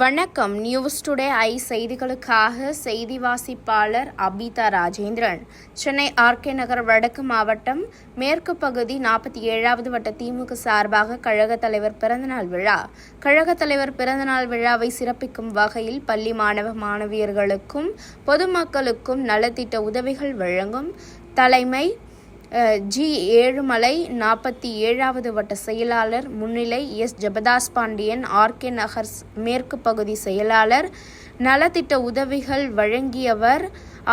வணக்கம். News today I செய்திகளுக்காக செய்தி வாசிப்பாளர் அபிதா ராஜேந்திரன். சென்னை ஆர்கே நகர் வடக்கு மாவட்டம் மேற்கு பகுதி 47வது வட்ட திமுக சார்பாக கழக தலைவர் பிறந்தநாள் விழா. கழக தலைவர் பிறந்தநாள் விழாவை சிறப்பிக்கும் வகையில் பள்ளி மாணவ மாணவியர்களுக்கும் பொதுமக்களுக்கும் நலத்திட்ட உதவிகள் வழங்கும் தலைமை ஜி. ஏழுமலை 47வது வட்ட செயலாளர் முன்னிலை எஸ். ஜெபதாஸ் பாண்டியன் ஆர்கே நகர் மேற்கு பகுதி செயலாளர் நலத்திட்ட உதவிகள் வழங்கியவர்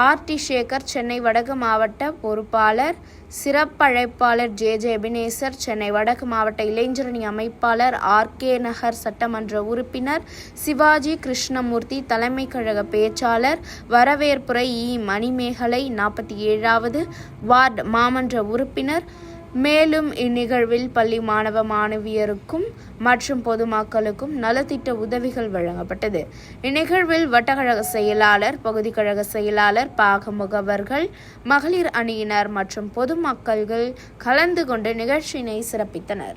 ஆர்.டி. சேகர் சென்னை வடக்கு மாவட்ட பொறுப்பாளர் சிறப்பழைப்பாளர் ஜே. எபினேசர் சென்னை வடக்கு மாவட்ட இளைஞரணி அமைப்பாளர் ஆர்கே நகர் சட்டமன்ற உறுப்பினர் சிவாஜி கிருஷ்ணமூர்த்தி தலைமை கழக பேச்சாளர் வரவேற்புரை இ. மணிமேகலை 47வது வார்டு மாமன்ற உறுப்பினர். மேலும் இந்நிகழ்வில் பள்ளி மாணவ மாணவியருக்கும் மற்றும் பொதுமக்களுக்கும் நலத்திட்ட உதவிகள் வழங்கப்பட்டது. இந்நிகழ்வில் வட்டக்கழக செயலாளர் பகுதி கழக செயலாளர் பாக முகவர்கள் மகளிர் அணியினர் மற்றும் பொதுமக்கள் கலந்து கொண்டு நிகழ்ச்சியினை சிறப்பித்தனர்.